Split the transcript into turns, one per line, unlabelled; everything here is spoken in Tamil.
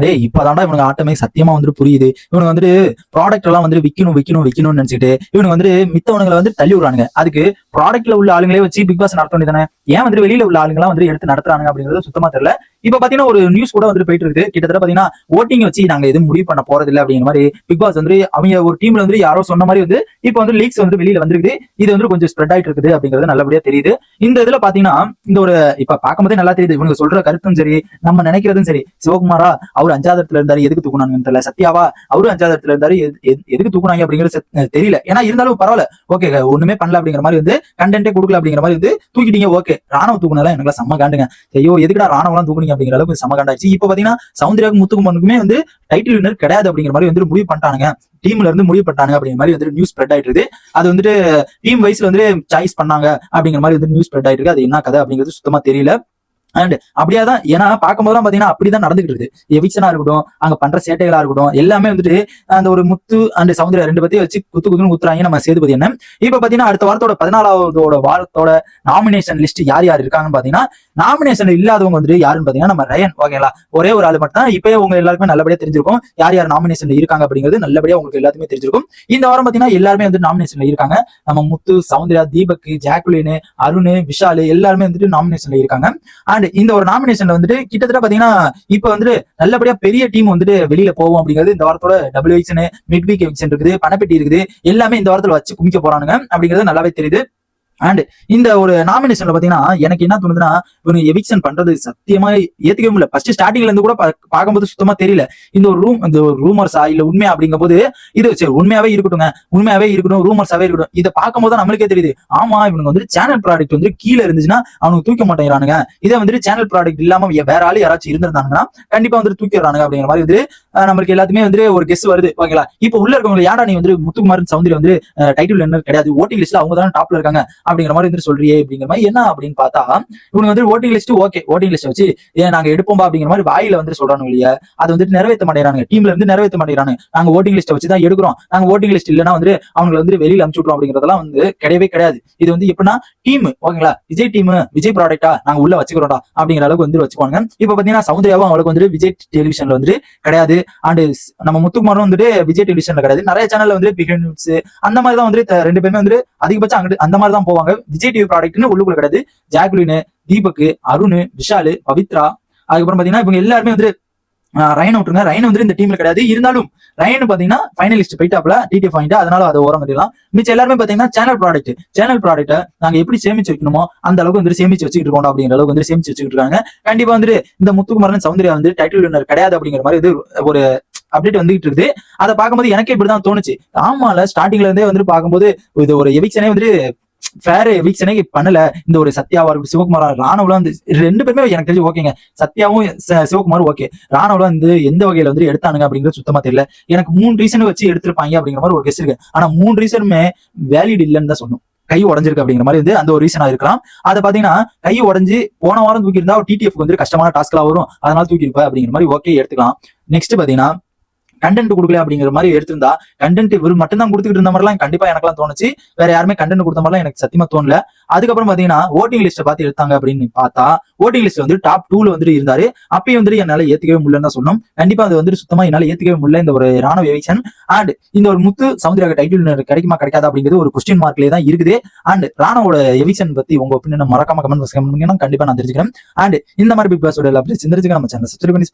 டேய் இப்பதான்டா இவனுக்கு ஆட்டமே சத்தியமா வந்துட்டு புரியுது. இவனுக்கு வந்துட்டு ப்ராடக்ட் எல்லாம் வந்து விக்கணும்னு நினைச்சிட்டு இவனுக்கு வந்துட்டு மித்தவனுங்களை வந்து தள்ளி விடுறானுங்க. அதுக்கு ப்ராடக்ட்ல உள்ள ஆளுங்களே வச்சு பிக் பாஸ் நடத்த வேண்டியதானே, ஏன் வந்து வெளியில உள்ள ஆளுங்களாம் வந்து எடுத்து நடத்துறாங்க அப்படிங்கிறது சுத்தமா தெரியல. இப்ப பாத்தீங்கன்னா ஒரு நியூஸ் கூட வந்து போயிட்டு இருக்கு. கிட்டத்தட்ட பாத்தீங்கன்னா ஓட்டிங் வச்சு நாங்க எதுவும் முடிவு பண்ண போறது இல்லை அப்படிங்கிற மாதிரி பிக் பாஸ் வந்து அவங்க ஒரு டீம்ல வந்து யாரோ சொன்ன மாதிரி வந்து இப்ப வந்து லீக்ஸ் வந்து வெளியில வந்துருக்குது. இது வந்து கொஞ்சம் ஸ்ப்ரெட் ஆயிட்டு இருக்குது அப்படிங்கிறது நல்லபடியா தெரியுது. இந்த இதுல பாத்தீங்கன்னா இந்த ஒரு இப்ப பார்க்கும்போதே நல்லா தெரியுது. இவங்க சொல்ற கருத்தும் சரி, நம்ம நினைக்கிறதும் சரி. சிவகுமாரா அவர் 5வது இடத்துல இருந்தாரு, எதுக்கு தூக்குனாங்கன்னு தெரியல. சத்யாவா அவரும் 5வது இடத்துல இருந்தாரு, எதுக்கு தூக்குனாங்க அப்படிங்கிறது தெரியல. ஏன்னா இருந்தாலும் பரவாயில்ல, ஓகே ஒண்ணுமே பண்ணல அப்படிங்கிற மாதிரி வந்து கண்டென்ட்டே கொடுக்கல அப்படிங்கிற மாதிரி வந்து தூக்கிட்டீங்க. ஓகே ராணுவ தூக்குனால எனக்கு செம்ம காண்டுங்க. ஐயோ எதுக்குடா ராணுவம் தூக்குனீங்க அப்படிங்கிற அளவுக்கு செம்ம காண்டாச்சு. இப்ப பாத்தீங்கன்னா சௌந்தர்யாவுக்கு முத்துக்குமனுக்குமே வந்து டைட்டில் வின்னர் கிடையாது அப்படிங்கிற மாதிரி வந்து முடிவு பண்ணிட்டானுங்க. டீம்ல இருந்து முடிவு பண்ணாங்க அப்படிங்கிற மாதிரி வந்து நியூஸ் ஸ்ப்ரெட் ஆயிட்டு இருக்கு. அது வந்துட்டு டீம் வைஸ்ல வந்து சாய்ஸ் பண்ணாங்க அப்படிங்கிற மாதிரி வந்து நியூஸ் ஸ்ப்ரெட் ஆயிட்டு இருக்கு. அது என்ன கதை அப்படிங்கிறது சுத்தமா தெரியல. அண்ட் அப்படியாதான், ஏன்னா பார்க்கும்போது பாத்தீங்கன்னா அப்படிதான் நடந்துகிட்டு இருக்கு. எவிக்ஷனா இருக்கட்டும், அங்க பண்ற சேட்டைகளா இருக்கட்டும், எல்லாமே வந்துட்டு அந்த ஒரு முத்து அண்ட் சௌந்தர்யா 2 பேத்தையும் வச்சு குத்துன்னு ஊத்துறாங்க நம்ம சேதுபதி என்ன. இப்ப பாத்தீங்கன்னா அடுத்த வாரத்தோட 14வது வாரத்தோட நாமினேஷன் லிஸ்ட் யார் யார் இருக்காங்கன்னு பாத்தீங்கன்னா, நாமினேஷன் இல்லாதவங்க வந்துட்டு யாருன்னு பாத்தீங்கன்னா நம்ம ரயன். ஓகேங்களா, ஒரே ஒரு ஆளு மட்டும் தான். இப்பயே உங்க எல்லாருக்குமே நல்லபடியா தெரிஞ்சிருக்கும் யார் யார் நாமினேஷன்ல இருக்காங்க அப்படிங்கிறது நல்லபடியா உங்களுக்கு எல்லாத்துமே தெரிஞ்சிருக்கும். இந்த வாரம் பாத்தீங்கன்னா எல்லாருமே வந்து நாமினேஷன்ல இருக்காங்க. நம்ம முத்து, சௌந்தர்யா, தீபக், ஜாக்குலின், அருண், விஷால் எல்லாருமே வந்துட்டு நாமினேஷன்ல இருக்காங்க. அண்ட் இந்த ஒரு நாமினேஷன்ல வந்துட்டு கிட்டத்தட்ட பாத்தீங்கன்னா இப்ப வந்துட்டு நல்லபடியா பெரிய டீம் வந்துட்டு வெளியில போவோம் அப்படிங்கிறது இந்த வாரத்தோட double eviction, mid week eviction இருக்குது, பணப்பெட்டி இருக்குது, எல்லாமே இந்த வாரத்துல வச்சு குமிக்க போறானுங்க அப்படிங்கிறது நல்லாவே தெரியுது. அண்ட் இந்த ஒரு நாமினேஷன்ல பாத்தீங்கன்னா எனக்கு என்ன தோணுதுன்னா, இவங்க எவிக்ஷன் பண்றது சத்தியமா ஏத்துக்கவே முடியல. ஃபர்ஸ்ட் ஸ்டார்டிங்ல இருந்து கூட பார்க்கும்போது சுத்தமா தெரியல இந்த ஒரு ரூமர்ஸா இல்ல உண்மையா அப்படிங்கும் போது இது சரி உண்மையாவே இருக்கட்டும் ரூமர்ஸாவே இருக்கட்டும். இதை பார்க்கும்போது நம்மளுக்கே தெரியுது, ஆமா இவங்க வந்து சேனல் ப்ராடக்ட் வந்து கீழே இருந்துச்சுன்னா அவனுக்கு தூக்க மாட்டேங்கிறானுங்க. இதை வந்துட்டு சேனல் ப்ராடக்ட் இல்லாம வேற ஆளு யாராச்சும் இருந்திருந்தாங்கன்னா கண்டிப்பா வந்துட்டு தூக்கிடுறானுங்க அப்படிங்கிற மாதிரி வந்து நம்மளுக்கு எல்லாத்துமே வந்து ஒரு கெஸ் வருது. ஓகேங்களா, இப்ப உள்ள இருக்கவங்க யாரா நீ வந்து முத்துக்குமாரன் சௌந்தர்யா வந்து டைட்டில் வின்னர் கிடையாது, ஓட்டிங் லிஸ்ட்ல அவங்க தான் டாப்ல இருக்காங்க அப்படிங்கிற மாதிரி வந்து சொல்றியே அப்படிங்கிற மாதிரி என்ன அப்படின்னு பார்த்தா, இவங்க வந்து voting list okay voting list வச்சு நாங்க எடுப்போம்பா அப்படிங்கிற மாதிரி வாயில வந்து சொல்றாங்க இல்லையா, அது வந்துட்டு நிறைவேற்ற மாட்டேறாங்க. டீம்ல இருந்து நிறைவேற்ற மாட்டேறாங்க. நாங்க ஓட்டிங் லிஸ்ட் வச்சு தான் எடுக்கிறோம், நாங்க ஓட்டிங் லிஸ்ட் இல்லைன்னா வந்து அவங்களை வந்து வெளியில அனுப்பிச்சு விட்டுறோம் அப்படிங்கறதெல்லாம் வந்து கிடையவே கிடையாது. இது வந்து எப்படின்னா டீம் ஓகேங்களா, விஜய் டீம் விஜய் ப்ராடக்டா நாங்க உள்ள வச்சுக்கிறோம்டா அப்படிங்கிற அளவுக்கு வந்து வச்சுக்குவாங்க. இப்ப பாத்தீங்கன்னா சௌந்தர்யாவும் அவளுக்கு வந்து விஜய் டெலிவிஷன்ல வந்து கிடையாது. அண்ட் நம்ம முத்துக்குமாரும் வந்துட்டு விஜய் டெலிவிஷன்ல கிடையாது. நிறைய சேனல்ல வந்து பிகன் நியூஸ் அந்த மாதிரி தான் வந்து 2 பேருமே வந்து அதிகபட்சம் அங்கிட்டு அந்த மாதிரி தான் போவாங்க. விஜய் டிவி ப்ராடக்ட்னு உள்ளுக்குள்ள கிடையாது. ஜாக்குலின், தீபக், அருண், விஷால், பவித்ரா, அதுக்கப்புறம் பாத்தீங்கன்னா இவங்க எல்லாருமே வந்து ரயன் விட்டுருங்க. ரயன் வந்து இந்த டீம்ல கிடையாது. இருந்தாலும் ரயன் பாத்தீங்கன்னா ஃபைனலிஸ்ட் போயிட்டாப்ல டிடிஎஃப் வாங்கிட்டு, அதனால அதை ஓரம் கட்டிடலாம். மிச்சம் எல்லாருமே பாத்தீங்கன்னா சேனல் ப்ராடக்ட் நாங்க எப்படி சேமிச்சு வைக்கணுமோ அந்த அளவுக்கு வந்து சேமிச்சு வச்சுக்கிட்டு இருக்கோம் அப்படிங்கிற அளவுக்கு வந்து சேமிச்சு வச்சுக்கிட்டு இருக்காங்க. கண்டிப்பா வந்து இந்த முத்துக்குமாரன் சௌந்தர்யா வந்து டைட்டில் வின்னர் கிடையாது அப்படிங்கிற மாதிரி இது ஒரு அப்டேட் வந்துகிட்டு இருக்குது. அதை பார்க்கும்போது எனக்கே இப்படிதான் தோணுச்சு. ஆமால ஸ்டார்டிங்ல இருந்தே வந்து பார்க்கும்போது இது ஒரு எவிக்ஷனே வந்து ஃபேர் எவிக்ஷனே பண்ணல. இந்த ஒரு சத்யாவா இருக்கட்டும், சிவகுமாரா, ராணுவலாம் வந்து 2 பேருமே எனக்கு தெரிஞ்சு ஓகேங்க. சத்யாவும் சிவகுமாரும் ஓகே. ராணுவலாம் வந்து எந்த வகையில வந்து எடுத்தானுங்க அப்படிங்கிறது சுத்தமா தெரியல. எனக்கு 3 ரீசன் வச்சு எடுத்திருப்பாங்க அப்படிங்கிற மாதிரி ஒரு கெஸ் இருக்கு. ஆனா 3 ரீசனுமே வேலிட் இல்லைன்னு தான் சொன்னோம். கை உடஞ்சிருக்கு அப்படிங்கிற மாதிரி வந்து அந்த ஒரு ரீசனா இருக்கலாம். அதை பாத்தீங்கன்னா கை உடஞ்சு போன வாரம் தூக்கி இருந்தா டிடிஎஃப் வந்து கஷ்டமான டாஸ்க்லா வரும், அதனால தூக்கி இருப்ப அப்படிங்கிற மாதிரி ஓகே எடுத்துக்கலாம். நெக்ஸ்ட் பாத்தீங்கன்னா கண்டென்ட் கொடுக்கல அப்படிங்கிற மாதிரி எடுத்திருந்தா, கண்டென்ட் இவர் மட்டும் தான் கொடுத்துட்டு இருந்த மாதிரிலாம் கண்டிப்பா எனக்குலாம் தோணுச்சு. வேற யாருமே கண்டென்ட் கொடுத்த மாதிரிலாம் எனக்கு சத்தியமா தோணல. அதுக்கப்புறம் பாத்தீங்கன்னா ஓட்டிங் லிஸ்ட்டை பார்த்து எடுத்தாங்க அப்படின்னு பார்த்தா, ஓட்டிங் லிஸ்ட் வந்து டாப் 2ல வந்து இருந்தாரு. அப்பயும் வந்து என்னால ஏத்துக்கவே முடியலன்னு தான் சொன்னோம். கண்டிப்பா அது வந்து சுத்தமா என்னால ஏத்துக்கவே முடியல இந்த ஒரு ராணுவ எவிக்ஷன். அண்ட் இந்த ஒரு முத்து சௌந்தர்யா டைட்டில் கிடைக்குமா கிடைக்காது அப்படிங்கிறது ஒரு கொஸ்டின் மார்க்லேயே தான் இருக்குது. அண்ட் ராணுவோட எவிக்ஷன் பத்தி உங்க ஒப்பீனியன் மறக்காம கமெண்ட் பண்ணுங்க, கண்டிப்பா நான் தெரிஞ்சுக்கிறேன். அண்ட் இந்த மாதிரி பிக் பாஸோட சிந்தரிச்சுக்க நம்ம சேனல் சப்ஸ்கிரைப் பண்ணி